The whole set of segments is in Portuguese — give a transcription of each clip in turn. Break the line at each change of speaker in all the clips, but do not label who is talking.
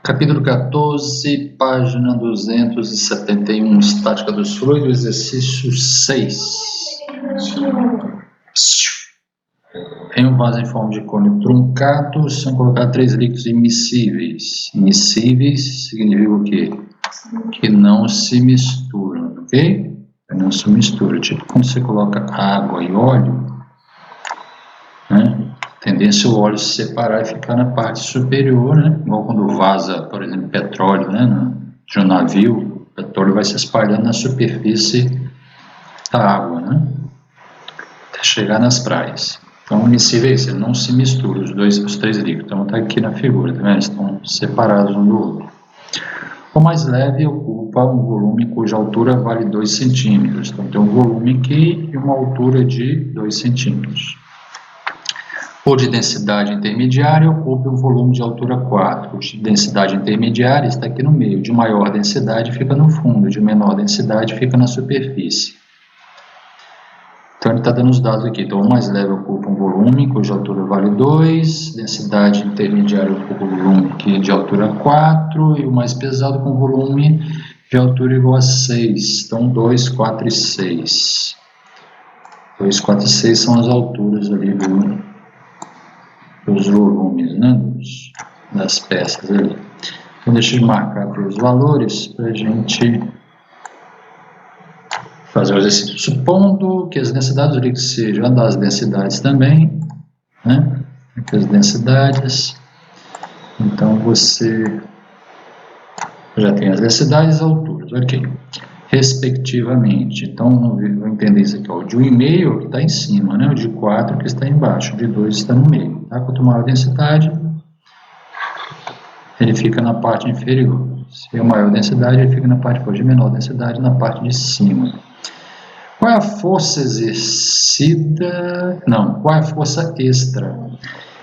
Capítulo 14, página 271, estática dos fluidos, exercício 6. Em um vaso em forma de cone truncado, são colocados 3 líquidos immiscíveis. Immiscíveis significa o quê? Que não se misturam, ok? Não se mistura. Tipo quando você coloca água e óleo, né? Tendência o óleo se separar e ficar na parte superior, né? Igual quando vaza, por exemplo, petróleo, né? De um navio, o petróleo vai se espalhando na superfície da água, né? Até chegar nas praias. Então, immiscíveis, ele não se mistura, os 3 líquidos. Então, está aqui na figura, tá vendo? Estão separados um do outro. O mais leve ocupa um volume cuja altura vale 2 centímetros. Então, tem um volume aqui e uma altura de 2 centímetros. O de densidade intermediária ocupa um volume de altura 4. O de densidade intermediária está aqui no meio. De maior densidade fica no fundo, de menor densidade fica na superfície. Então ele está dando os dados aqui. Então o mais leve ocupa um volume cuja altura vale 2, densidade intermediária ocupa um volume aqui de altura 4 e o mais pesado com volume de altura igual a 6. Então 2, 4 e 6. 2, 4 e 6 são as alturas ali dos volumes, né, das peças ali. Então deixa eu marcar aqui os valores para a gente fazer o exercício. Supondo que as densidades dos líquidos sejam das densidades também, né, aqui as densidades, então você já tem as densidades e as alturas, ok, respectivamente. Então vou entender isso aqui, ó. O de 1,5 que está em cima, né, o de 4 que está embaixo, o de 2 está no meio. Tá? Quanto maior a densidade, ele fica na parte inferior. Se é maior densidade, ele fica na parte inferior. De menor densidade, na parte de cima. Qual é a força exercida? Não, qual é a força extra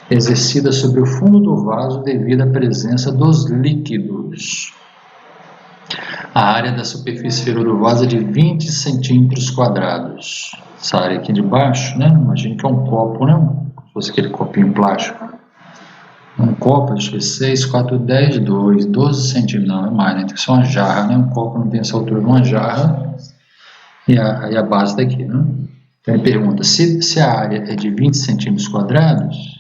exercida sobre o fundo do vaso devido à presença dos líquidos? A área da superfície inferior do vaso é de 20 centímetros quadrados. Essa área aqui de baixo, né? Imagina que é um copo, né? Se fosse aquele copinho plástico. Um copo, deixa eu ver, 6, 4, 10, 2, 12 centímetros. Não, é mais, né? Tem que ser uma jarra, né? Um copo não tem essa altura de uma jarra. E a base daqui, né? Então ele pergunta, se a área é de 20 centímetros quadrados,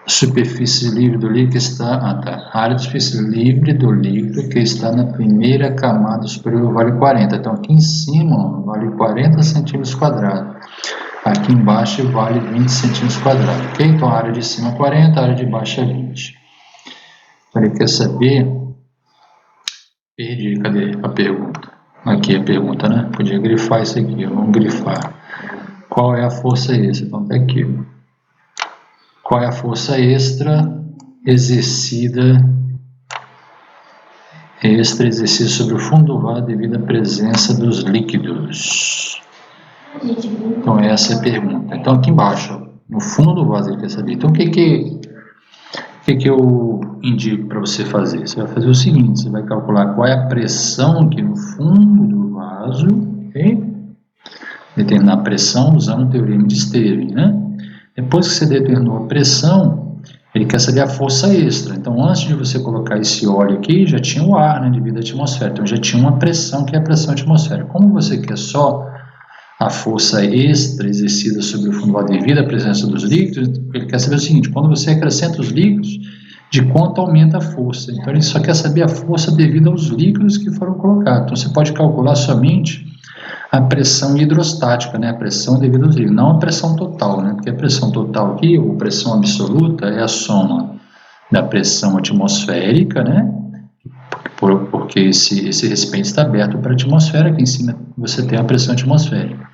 superfície livre do líquido está... A área de superfície livre do líquido que está na primeira camada superior vale 40. Então aqui em cima vale 40 centímetros quadrados. Aqui embaixo vale 20 centímetros quadrados. Ok? Então a área de cima é 40, a área de baixo é 20. Então ele quer saber... Perdi, cadê a pergunta? Aqui a pergunta, né? Podia grifar isso aqui, vamos grifar. Qual é a força extra? Então tá aqui. Qual é a força extra exercida sobre o fundo do vaso devido à presença dos líquidos? Então essa é a pergunta. Então aqui embaixo, no fundo do vaso ele quer saber. Então o que eu indico para você fazer? Você vai fazer o seguinte, você vai calcular qual é a pressão aqui no fundo do vaso, ok? Determinar a pressão usando o teorema de Stevin, né? Depois que você determinou a pressão, ele quer saber a força extra. Então, antes de você colocar esse óleo aqui, já tinha o ar, né, devido à atmosfera. Então, já tinha uma pressão, que é a pressão atmosférica. Como você quer só a força extra exercida sobre o fundo do vaso devido à presença dos líquidos, ele quer saber o seguinte, quando você acrescenta os líquidos, de quanto aumenta a força. Então, ele só quer saber a força devido aos líquidos que foram colocados. Então, você pode calcular somente a pressão hidrostática, né? A pressão devido aos líquidos, não a pressão total, né? Porque a pressão total aqui, ou pressão absoluta, é a soma da pressão atmosférica, né? Porque esse recipiente está aberto para a atmosfera, aqui em cima você tem a pressão atmosférica.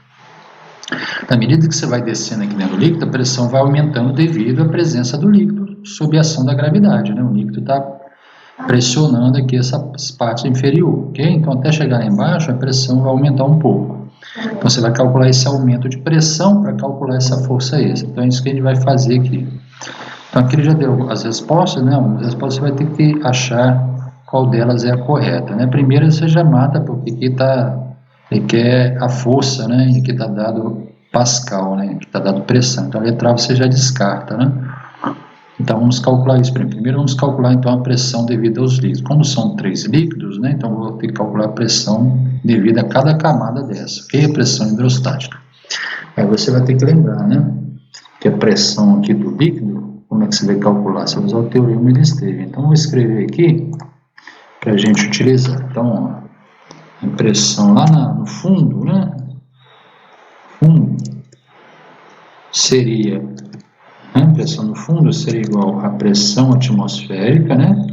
Na medida que você vai descendo aqui dentro do líquido, a pressão vai aumentando devido à presença do líquido sob a ação da gravidade, né? O líquido está pressionando aqui essa parte inferior, ok? Então, até chegar lá embaixo, a pressão vai aumentar um pouco. Então, você vai calcular esse aumento de pressão para calcular essa força extra. Então, é isso que a gente vai fazer aqui. Então, aqui ele já deu as respostas, né? As respostas você vai ter que achar qual delas é a correta, né? Primeiro, você já mata, porque aqui ele quer a força, né? E aqui está dado Pascal, né? Aqui está dado pressão. Então, a letra A você já descarta, né? Então, vamos calcular isso. Primeiro, vamos calcular, então, a pressão devida aos líquidos. Como são 3 líquidos, né, então, vou ter que calcular a pressão devida a cada camada dessa, que é a pressão hidrostática. Aí você vai ter que lembrar, né, que a pressão aqui do líquido, como é que você vai calcular? Você vai usar o teorema de Esteves. Então, vou escrever aqui para a gente utilizar. Então, ó, a pressão lá no fundo, né, fundo seria... A pressão no fundo seria igual à pressão atmosférica, né?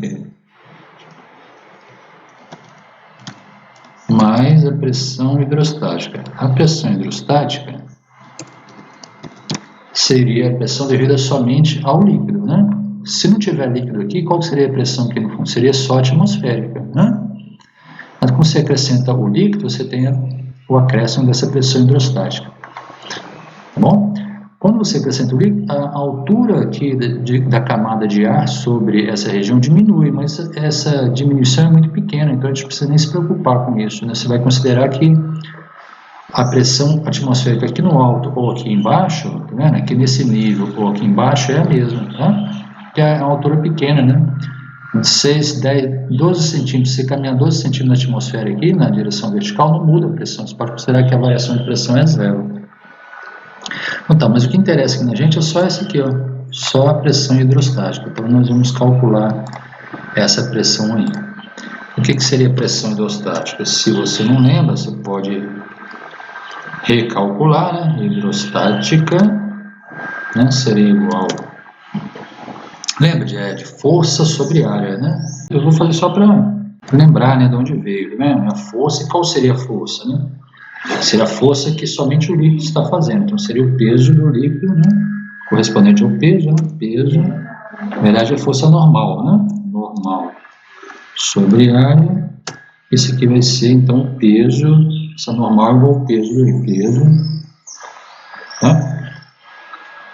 Mais a pressão hidrostática. A pressão hidrostática seria a pressão devida somente ao líquido, né? Se não tiver líquido aqui, qual seria a pressão aqui no fundo? Seria só atmosférica, né? Mas quando você acrescenta o líquido, você tem o acréscimo dessa pressão hidrostática. Tá bom? Quando você acrescenta o líquido, a altura aqui da camada de ar sobre essa região diminui, mas essa diminuição é muito pequena, então a gente não precisa nem se preocupar com isso, né? Você vai considerar que a pressão atmosférica aqui no alto ou aqui embaixo, tá vendo? Aqui nesse nível ou aqui embaixo é a mesma, tá? Que é a altura pequena, né? De 6, 10, 12 centímetros, você caminhar 12 centímetros na atmosfera aqui, na direção vertical, não muda a pressão, você pode considerar que a variação de pressão é zero. Então, mas o que interessa aqui na gente é só essa aqui, ó, só a pressão hidrostática. Então, nós vamos calcular essa pressão aí. O que seria a pressão hidrostática? Se você não lembra, você pode recalcular, né? Hidrostática, né? Seria igual... Lembra de força sobre área, né? Eu vou fazer só para lembrar, né, de onde veio, né? A força, e qual seria a força, né? Seria a força que somente o líquido está fazendo. Então, seria o peso do líquido, né? Correspondente ao peso, né? Peso, na verdade, é força normal, né? Normal sobre área. Esse aqui vai ser, então, o peso, essa normal igual ao peso do peso, tá?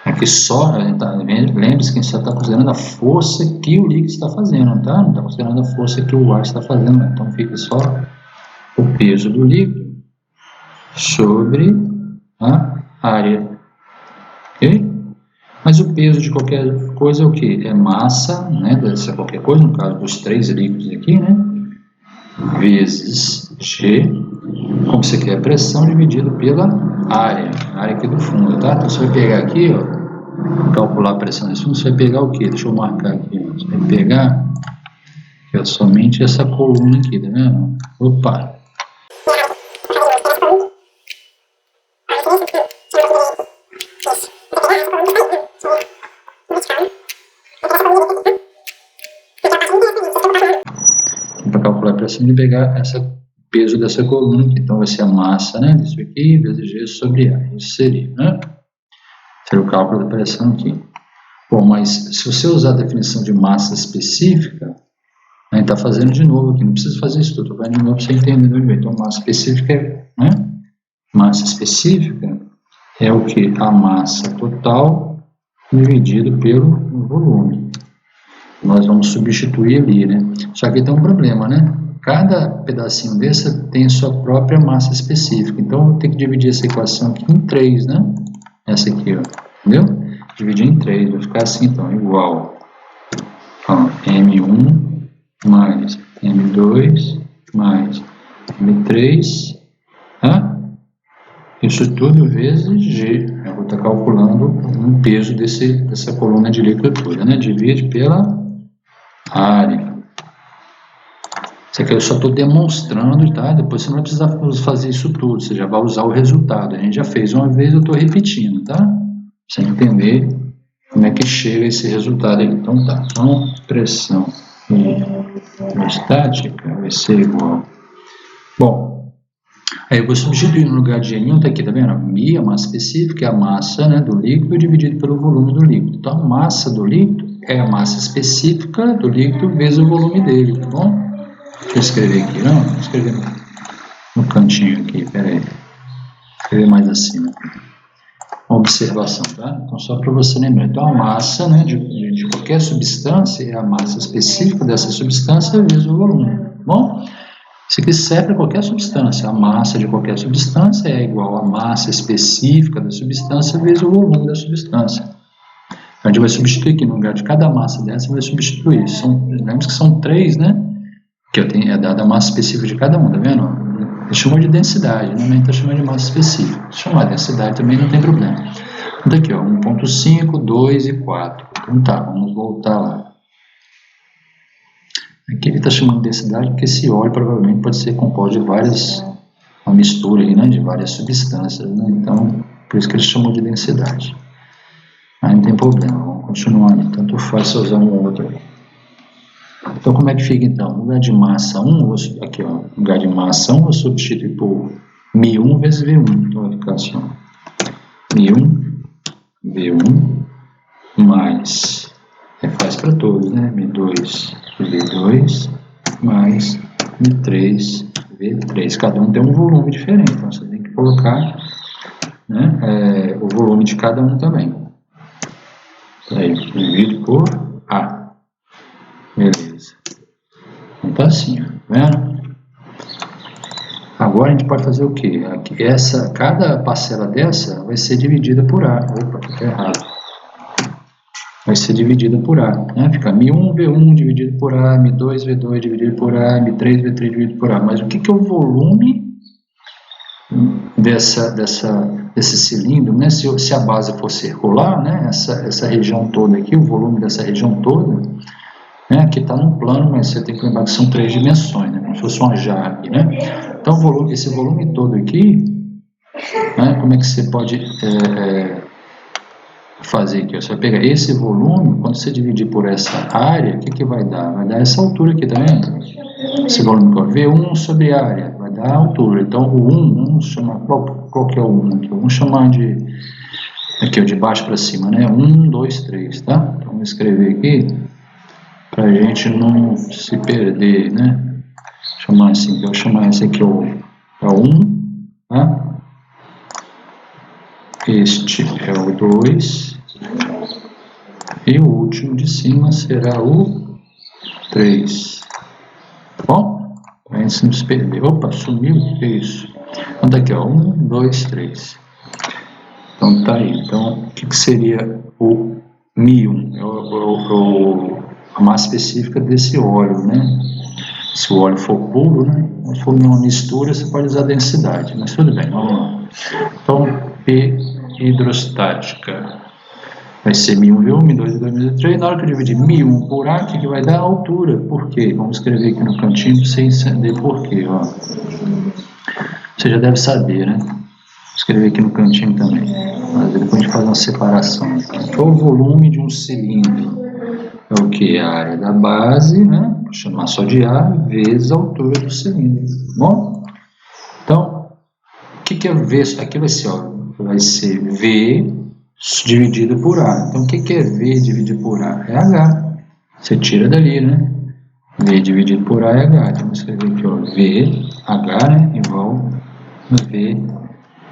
Aqui só, lembre-se que a gente só está considerando a força que o líquido está fazendo, tá? Não está considerando a força que o ar está fazendo, né? Então, fica só o peso do líquido sobre a área, ok? Mas o peso de qualquer coisa é o que? É massa, né, dessa qualquer coisa, no caso dos 3 líquidos aqui, né, vezes G, como você quer, a pressão dividido pela área aqui do fundo, tá? Então você vai pegar aqui, ó, calcular a pressão desse fundo, você vai pegar o que? Deixa eu marcar aqui, ó. Você vai pegar que é somente essa coluna aqui, tá vendo? Opa! Para calcular a pressão, de pegar esse peso dessa coluna aqui. Então vai ser a massa, né, disso aqui, vezes G sobre A. Isso seria, né? Seria o cálculo da pressão aqui. Bom, mas se você usar a definição de massa específica, a gente está fazendo de novo aqui, não precisa fazer isso tudo, vai de novo para você entender bem. Então, massa específica é, né? Massa específica é o que? A massa total dividido pelo volume. Nós vamos substituir ali, né? Só que tem um problema, né? Cada pedacinho desse tem sua própria massa específica. Então, eu vou ter que dividir essa equação aqui em 3, né? Essa aqui, ó. Entendeu? Dividir em 3. Vai ficar assim, então, igual a M1 mais M2 mais M3, tá? Isso tudo vezes G. Eu vou estar calculando o peso dessa coluna de líquido toda, né? Divide pela área. Isso aqui eu só estou demonstrando, tá? Depois você não vai precisar fazer isso tudo, você já vai usar o resultado. A gente já fez uma vez, eu estou repetindo, tá? Pra você entender como é que chega esse resultado aí. Então tá, então pressão hidrostática vai ser igual. Bom, aí eu vou substituir no lugar de N1, tá aqui, tá vendo? Mi, a massa específica, é a massa, né, do líquido dividido pelo volume do líquido. Então a massa do líquido é a massa específica do líquido vezes o volume dele, tá bom? Deixa eu escrever aqui, não? Vou escrever no cantinho aqui, peraí. Escrever mais acima. Uma observação, tá? Então, só para você lembrar. Então, a massa, né, de qualquer substância é a massa específica dessa substância vezes o volume, tá bom? Isso aqui serve para qualquer substância. A massa de qualquer substância é igual à massa específica da substância vezes o volume da substância. A gente vai substituir aqui, no lugar de cada massa dessa, vai substituir. Lembramos que são 3, né? Que é dada a massa específica de cada um, tá vendo? Ele chamou de densidade, normalmente está chamando de massa específica. Se chamar de densidade também não tem problema. Então aqui, ó, 1.5, 2 e 4. Então tá, vamos voltar lá. Aqui ele está chamando de densidade porque esse óleo provavelmente pode ser composto de uma mistura aí, né, de várias substâncias, né? Então, por isso que ele chamou de densidade. Aí não tem problema, vamos continuar, tanto faz se usar um ou outro aí. Então, como é que fica então? No lugar de massa 1, aqui ó, no lugar de massa 1, eu vou substituir por μ1 vezes V1. Então, vai ficar assim, ó, μ1, V1, mais, faz para todos, né? μ2, V2, mais μ3, V3. Cada um tem um volume diferente, então você tem que colocar, né, o volume de cada um também. Aí, dividido por A. Beleza. Então tá assim, ó, vendo? Agora a gente pode fazer o quê? Cada parcela dessa vai ser dividida por A. Opa, fica errado. Vai ser dividida por A, né? Fica μ1, V1 dividido por A, μ2, V2 dividido por A, μ3, V3 dividido por A. Mas o que é o volume desse cilindro, né? Se a base for circular, né? Essa região toda aqui, o volume dessa região toda, né? Aqui está no plano, mas você tem que lembrar que são 3 dimensões, né? Como se fosse uma jarra aqui, né? Então, esse volume todo aqui, né? Como é que você pode fazer aqui? Você vai pegar esse volume, quando você dividir por essa área, o que vai dar? Vai dar essa altura aqui, tá vendo? Esse volume aqui, V1 sobre a área, vai dar a altura. Então, o 1, vamos chamar, qual que é o 1 aqui? Vamos chamar de baixo para cima, né? 1, 2, 3, tá? Então, vamos escrever aqui, para a gente não se perder, né? Chamar assim, eu vou chamar esse aqui, é o 1, tá? Este é o 2, e o último de cima será o 3. Bom, para a gente não se perder. Opa, sumiu, que é isso? Então tá aqui, ó, 1, 2, 3. Então tá aí. Então, o que seria o μ1? A massa específica desse óleo, né? Se o óleo for puro, né? Se for uma mistura, você pode usar densidade, mas tudo bem, vamos lá. Então, P hidrostática vai ser μ1, V1, μ2, V2, μ3. Na hora que eu dividir μ1 por A, o que vai dar? A altura. Por quê? Vamos escrever aqui no cantinho sem entender por quê, ó. Você já deve saber, né? Vou escrever aqui no cantinho também. Mas depois a gente faz uma separação. Então, o volume de um cilindro é o que? A área da base, né? Vou chamar só de A, vezes a altura do cilindro. Bom? Então, o que é V? Aqui vai ser, ó, vai ser V dividido por A. Então, o que é V dividido por A? É H. Você tira dali, né? V dividido por A é H. Então, vamos escrever aqui, ó, V, H, né? Igual a V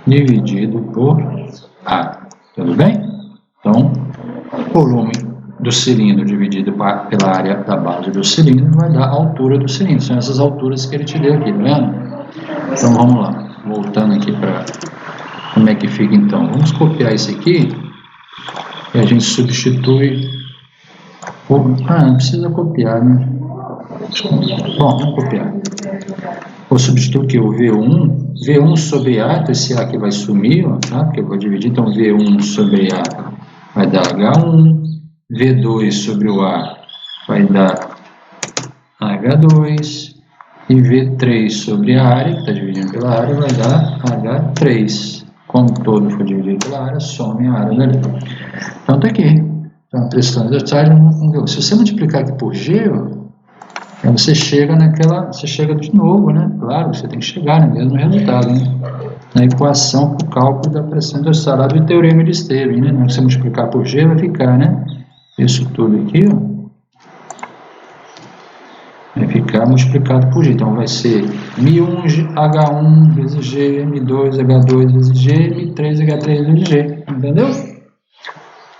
dividido por A. Tudo bem? Então, o volume do cilindro dividido pela área da base do cilindro vai dar a altura do cilindro. São essas alturas que ele te deu aqui, tá vendo? Então, vamos lá. Voltando aqui para como é que fica então. Vamos copiar isso aqui e a gente substitui por... não precisa copiar, né? Bom, vamos copiar. Vou substituir aqui o V1 sobre A, então esse A aqui vai sumir, ó, tá? Porque eu vou dividir, então V1 sobre A vai dar H1, V2 sobre o A vai dar H2, e V3 sobre a área, que está dividindo pela área, vai dar H3. Como todo for dividido pela área, some a área dali. Então tá aqui. Então a pressão hidrostática não deu. Se você multiplicar aqui por G, ó, você chega você chega de novo, né? Claro, você tem que chegar no mesmo resultado, né? Na equação para o cálculo da pressão hidrostática do teorema de Stirling, né? Se você multiplicar por G, vai ficar, né? Isso tudo aqui, ó, vai ficar multiplicado por G. Então vai ser μ1 H1 vezes G, μ2 H2 vezes G, μ3 H3 vezes G. Entendeu?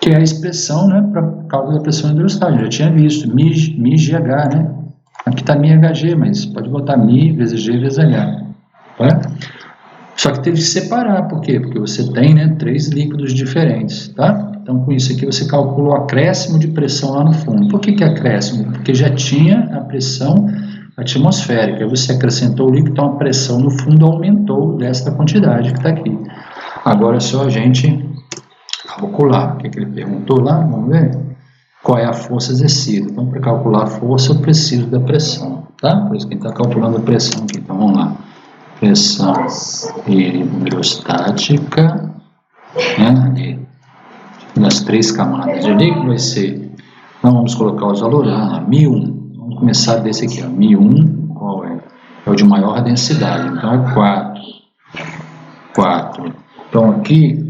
Que é a expressão, né, para cálculo da pressão hidrostática. Já tinha visto, μGH, né? Aqui está μHG, mas pode botar μ vezes G vezes H. Tá? Só que teve que separar, por quê? Porque você tem, né, 3 líquidos diferentes, tá? Então, com isso aqui, você calcula o acréscimo de pressão lá no fundo. Por que acréscimo? Porque já tinha a pressão atmosférica. Aí você acrescentou o líquido, então a pressão no fundo aumentou desta quantidade que está aqui. Agora é só a gente calcular. O que ele perguntou lá? Vamos ver. Qual é a força exercida? Então, para calcular a força, eu preciso da pressão, tá? Por isso que a gente está calculando a pressão aqui. Então, vamos lá. Pressão hidrostática, né? Nas 3 camadas de líquido vai ser, então vamos colocar os valores lá, 1001, vamos começar desse aqui, ó, 1001, qual é? É o de maior densidade, então é 4, então aqui,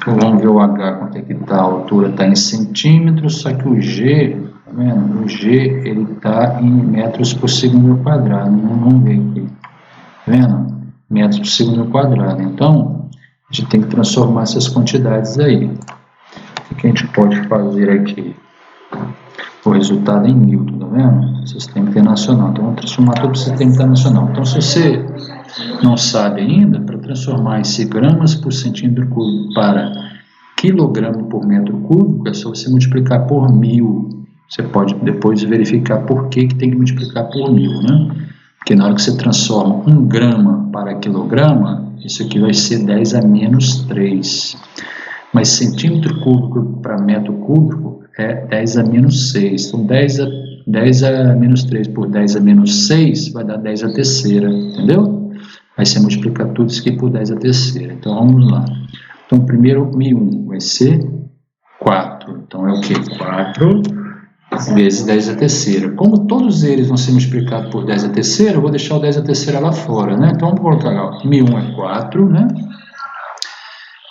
vamos ver o H, quanto é que está, a altura está em centímetros, só que o G, tá vendo? O G, ele está em metros por segundo ao quadrado, vamos ver aqui, tá vendo? Metros por segundo ao quadrado, então, a gente tem que transformar essas quantidades aí. O que a gente pode fazer aqui? O resultado em Newton, tá vendo? Sistema internacional. Então, vamos transformar todo o sistema internacional. Então, se você não sabe ainda, para transformar esse gramas por centímetro cúbico para quilograma por metro cúbico, é só você multiplicar por 1000. Você pode depois verificar por que tem que multiplicar por 1000, né? Porque na hora que você transforma 1 grama para quilograma, isso aqui vai ser 10 a menos 3. Mas centímetro cúbico para metro cúbico é 10 a menos 6. Então, 10 a menos 3 por 10 a menos 6 vai dar 10 a terceira, entendeu? Aí você multiplica tudo isso aqui por 10 a terceira. Então, vamos lá. Então, primeiro, 1001 vai ser 4. Então, é o quê? 4 vezes 10 a terceira. Como todos eles vão ser multiplicados por 10 a terceira, eu vou deixar o 10 a terceira lá fora, né? Então, vamos colocar lá, 1001 é 4, né?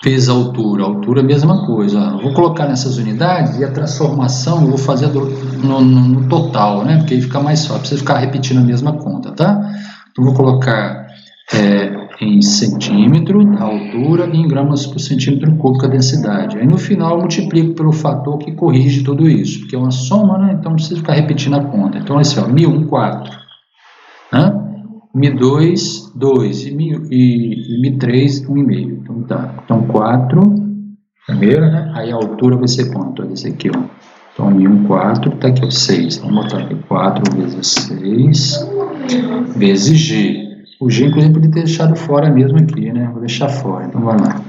Vezes a altura é a mesma coisa. Eu vou colocar nessas unidades e a transformação eu vou fazer no total, né? Porque aí fica mais fácil, precisa ficar repetindo a mesma conta, tá? Então, vou colocar em centímetro a altura e em gramas por centímetro cúbico a densidade. Aí no final eu multiplico pelo fator que corrige tudo isso, porque é uma soma, né? Então não precisa ficar repetindo a conta. Então assim, ó, 1001, 4. Né? Mi2, 2 e Mi3, 1,5. Então tá. Então 4, primeiro, né? Aí a altura vai ser quanto? Esse aqui, ó. Então Mi1, 4, tá aqui, ó, 6. Vamos botar aqui 4 vezes 6 vezes G. O G, inclusive, podia ter deixado fora mesmo aqui, né? Vou deixar fora, então vai lá.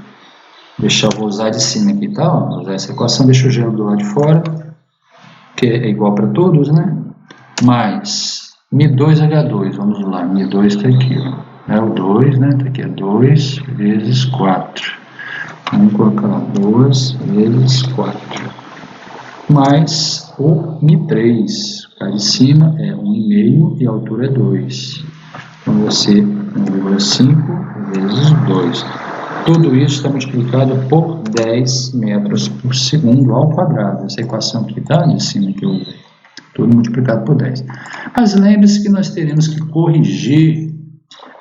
Vou usar de cima aqui, tá? Vou usar essa equação, deixa o G do lado de fora, que é igual para todos, né? Mais Mi2H2, vamos lá, Mi2 está aqui, ó. É o 2, né? Tá aqui, é 2 vezes 4. Vamos colocar lá, 2 vezes 4. Mais o Mi3, cá de cima é 1,5 e a altura é 2. Então, vai ser 1,5 vezes 2. Tudo isso está multiplicado por 10 metros por segundo ao quadrado. Essa equação aqui está de cima que eu usei. Tudo multiplicado por 10. Mas lembre-se que nós teremos que corrigir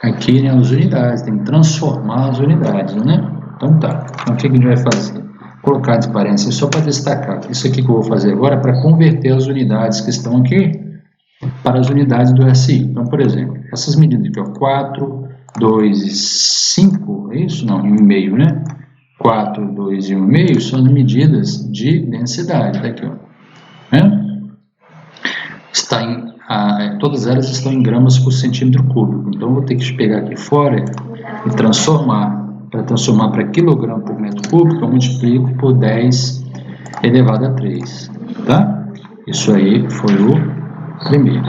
aqui, né, as unidades. Tem que transformar as unidades, né? Então tá. Então o que a gente vai fazer? Colocar as parênteses só para destacar. Isso aqui que eu vou fazer agora é para converter as unidades que estão aqui para as unidades do SI. Então, por exemplo, essas medidas aqui, ó, 4, 2 e 5, é isso? Não, 1,5, né? 4, 2 e 1,5 são as medidas de densidade, tá aqui, ó. Todas elas estão em gramas por centímetro cúbico. Então, eu vou ter que pegar aqui fora e transformar. Para transformar para quilograma por metro cúbico, eu multiplico por 10 elevado a 3, tá? Isso aí foi o primeiro.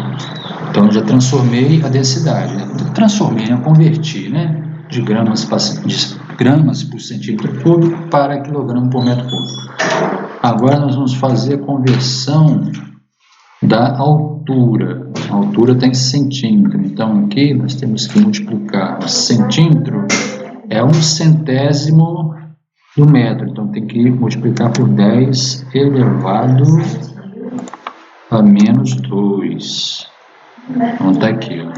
Então, eu já transformei a densidade, né? Eu converti, né? De gramas por centímetro cúbico para quilograma por metro cúbico. Agora, nós vamos fazer a conversão da altura. A altura está em centímetro. Então, aqui nós temos que multiplicar o centímetro, é 1/100º do metro. Então, tem que multiplicar por 10 elevado a menos 2. Então tá aqui, ó.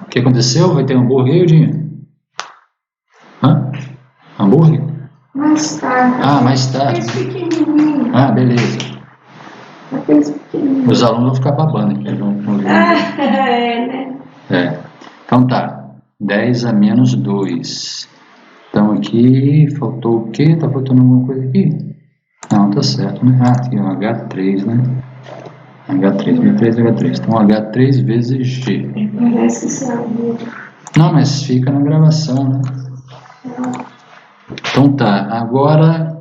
O que aconteceu? Vai ter hambúrguer aí, Dinho? Hã? Hambúrguer?
Mais tarde.
Ah, mais tarde. Ah, beleza. Os alunos vão ficar babando aqui.
É, né?
Então tá. 10 a menos 2. Então aqui faltou o quê? Tá faltando alguma coisa aqui? Não, tá certo, né? Ah, tem o H3, né? H3, B3, H3. Então H3 vezes G. Não, mas fica na gravação, né? Então tá, agora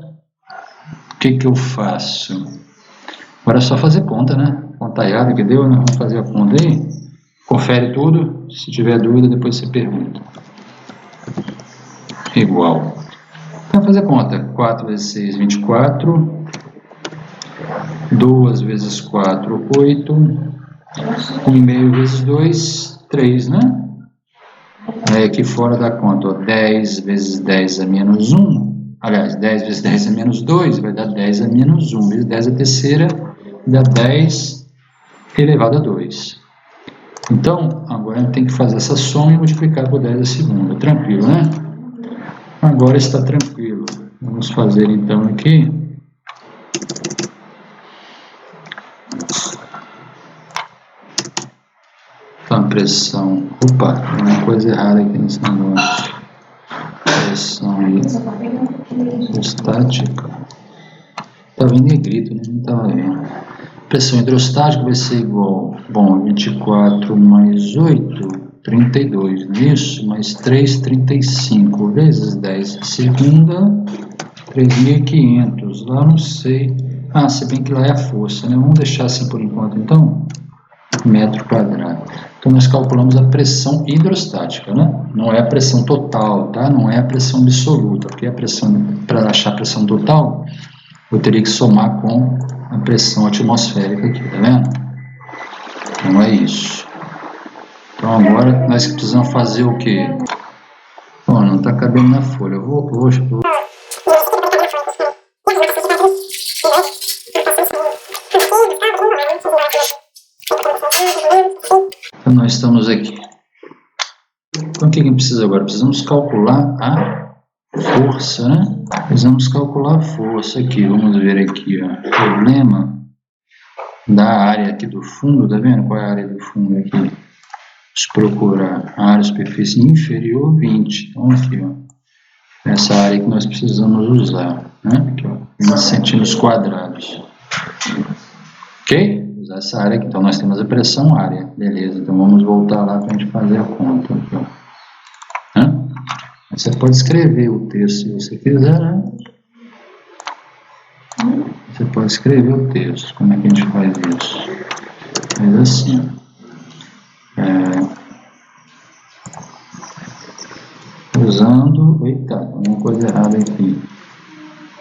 o que eu faço? Agora é só fazer conta, né? Contaiada que deu, né? Vamos fazer a conta aí. Confere tudo, se tiver dúvida depois você pergunta. Igual. Então fazer conta, 4 vezes 6, 24. 2 vezes 4, 8. 1,5 vezes 2, 3, né? Aí aqui fora da conta, ó, 10 vezes 10 é menos 1. Aliás, 10 vezes 10 é menos 2, vai dar 10 a menos 1. Vezes 10 a terceira, dá 10 elevado a 2. Então, agora a gente tem que fazer essa soma e multiplicar por 10 a segunda. Tranquilo, né? Agora está tranquilo. Vamos fazer então aqui. Então, a pressão. Opa, tem uma coisa errada aqui nesse negócio. Pressão hidrostática. Estava em negrito, né? Não estava vendo. Pressão hidrostática vai ser igual, bom, 24 mais 8, 32, não é isso? Mais 3, 35, vezes 10 segunda, 3.500, lá não sei. Ah, se bem que lá é a força, né? Vamos deixar assim por enquanto, então, metro quadrado. Então, nós calculamos a pressão hidrostática, né? Não é a pressão total, tá? Não é a pressão absoluta, porque a pressão, para achar a pressão total, eu teria que somar com a pressão atmosférica aqui, tá vendo? Então é isso. Então agora nós precisamos fazer o quê? Bom, não está cabendo na folha. Eu vou. Então nós estamos aqui. Então o que a gente precisa agora? Precisamos calcular a força, né? Precisamos calcular a força aqui. Vamos ver aqui, ó. Problema da área aqui do fundo, tá vendo? Qual é a área do fundo aqui? Vamos procurar a área de superfície inferior 20. Então aqui, ó. Essa área que nós precisamos usar, né? Aqui, ó, 20 centímetros quadrados. Ok? Usar essa área aqui. Então nós temos a pressão área. Beleza, então vamos voltar lá para a gente fazer a conta. Aqui, ó. Você pode escrever o texto se você quiser, né? Você pode escrever o texto. Como é que a gente faz isso? Faz assim. Usando... Eita, tem uma coisa errada aqui.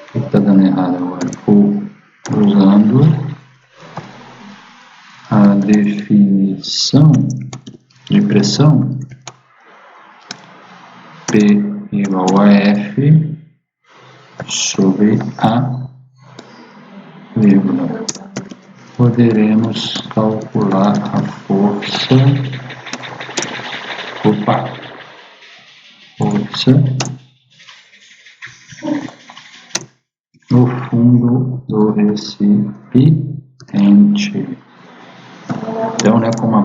O que está dando errado agora? Usando a definição de pressão P igual a F sobre A vírgula. Poderemos calcular a força no fundo do recipiente. Então, né, como a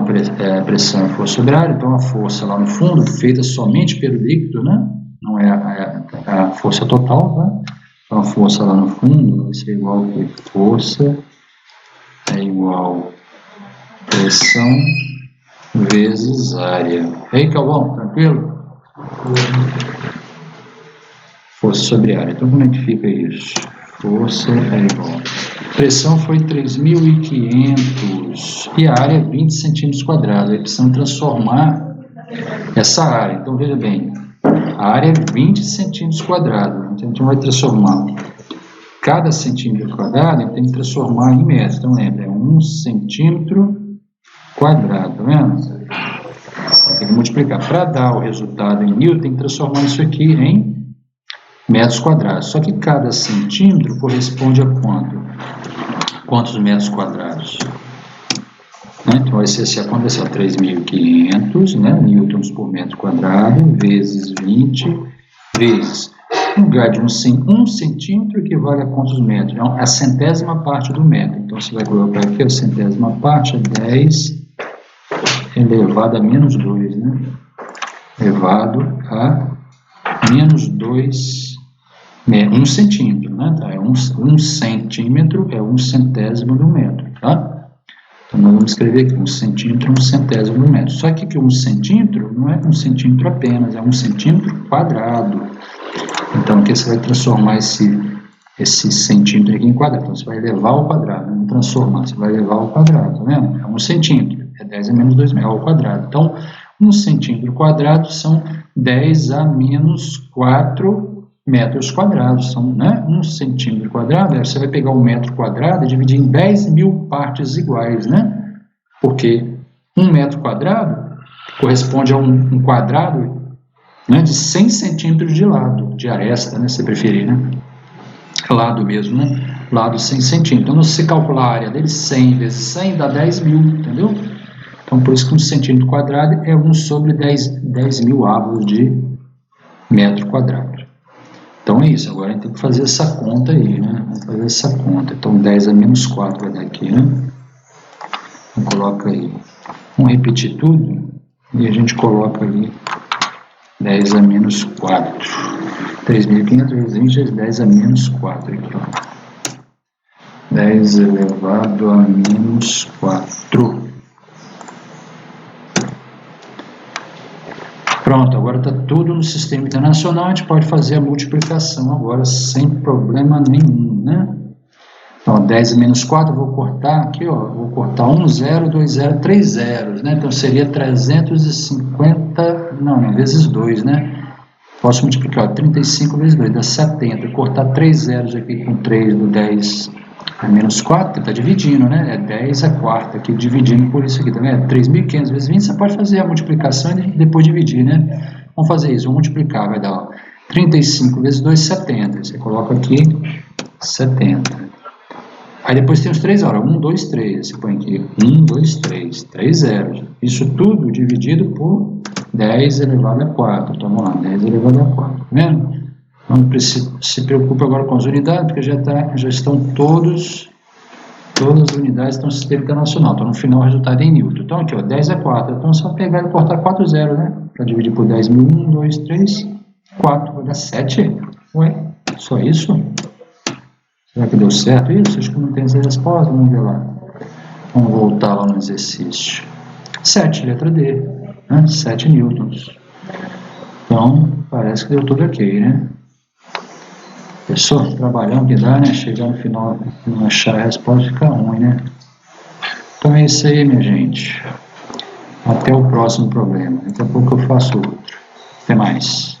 pressão é força sobre a área, então a força lá no fundo, feita somente pelo líquido, né, não é a força total, tá? Então a força lá no fundo vai ser igual a força é igual pressão vezes área. E aí, Calvão, tranquilo? Força sobre área. Então, como é que fica isso? Força é igual. Pressão foi 3.500 e a área é 20 centímetros quadrados. Aí precisamos transformar essa área. Então, veja bem, a área é 20 centímetros quadrados. Então, a gente vai transformar cada centímetro quadrado, a gente tem que transformar em metros. Então, lembra, é 1 centímetro quadrado, tá vendo? Tem que multiplicar. Para dar o resultado em Newton, tem que transformar isso aqui em metros quadrados. Só que cada centímetro corresponde a quanto? Quantos metros quadrados? Né? Então, vai ser assim, aconteceu 3.500, né? Newtons por metro quadrado, vezes 20, vezes, no lugar de 1 centímetro, equivale a quantos metros? É a centésima parte do metro. Então, você vai colocar aqui a centésima parte, é 10 elevado a menos 2, né? Elevado a menos 2, 1 centímetro, né? Tá? 1 centímetro é 1 centésimo do metro, tá? Então, nós vamos escrever aqui 1 centímetro, 1 centésimo do metro. Só que 1 centímetro não é 1 centímetro apenas, é 1 centímetro quadrado. Então, aqui você vai transformar esse centímetro aqui em quadrado. Então, você vai elevar ao quadrado, não transformar, você vai elevar ao quadrado, tá vendo? É 1 centímetro, é 10 a menos 2 ao quadrado. Então, 1 centímetro quadrado são 10 a menos 4 metros quadrados. São, né? 1 centímetro quadrado, você vai pegar 1 metro quadrado e dividir em 10.000 partes iguais, né? Porque 1 metro quadrado corresponde a um quadrado, né, de 100 centímetros de lado, de aresta, né, se preferir, né? Lado mesmo, né? Lado 100 centímetros. Então, se você calcular a área dele, 100 vezes 100 dá 10.000, entendeu? Então, por isso que 1 centímetro quadrado é 1 sobre 10.000 avos de metro quadrado. Então, é isso. Agora, a gente tem que fazer essa conta aí, né? Vamos fazer essa conta. Então, 10 a menos 4 vai dar aqui, né? Então, coloca aí. Vamos repetir tudo e a gente coloca ali 10 a menos 4. 3.500 vezes 20 é 10 a menos 4 aqui, ó. 10 elevado a menos 4. Pronto, agora está tudo no sistema internacional, a gente pode fazer a multiplicação agora sem problema nenhum, né? Então, 10 menos 4, eu vou cortar aqui, ó, vou cortar 1, 0, 2, 0, 3 zeros, né? Então, seria 350, não, vezes 2, né? Posso multiplicar, 35 vezes 2, dá 70. Cortar 3 zeros aqui com 3 do 10 a menos 4, está dividindo, né? É 10 a quarta aqui, dividindo por isso aqui, tá vendo? 3.500 vezes 20, você pode fazer a multiplicação e depois dividir, né? Vamos fazer isso, vamos multiplicar, vai dar, ó, 35 vezes 2, 70. Você coloca aqui 70. Aí depois tem os 3 horas, 1, 2, 3, você põe aqui 1, 2, 3, 3 zeros. Isso tudo dividido por 10 elevado a 4. Então, vamos lá, 10 elevado a 4, tá vendo? Não se preocupe agora com as unidades, porque já estão todas as unidades estão no sistema internacional. Então, no final, o resultado é em Newton. Então, aqui, ó, 10 a 4. Então, é só pegar e cortar 4 zeros, né? Para dividir por 10.000, 1, 2, 3, 4. Vai dar 7. Ué, só isso? Será que deu certo isso? Acho que não tem essa resposta. Vamos ver lá. Vamos voltar lá no exercício. 7, letra D. Né? 7 newtons. Então, parece que deu tudo ok, né? Pessoal, trabalhando que dá, né? Chegar no final e não achar a resposta fica ruim, né? Então é isso aí, minha gente. Até o próximo problema. Daqui a pouco eu faço outro. Até mais.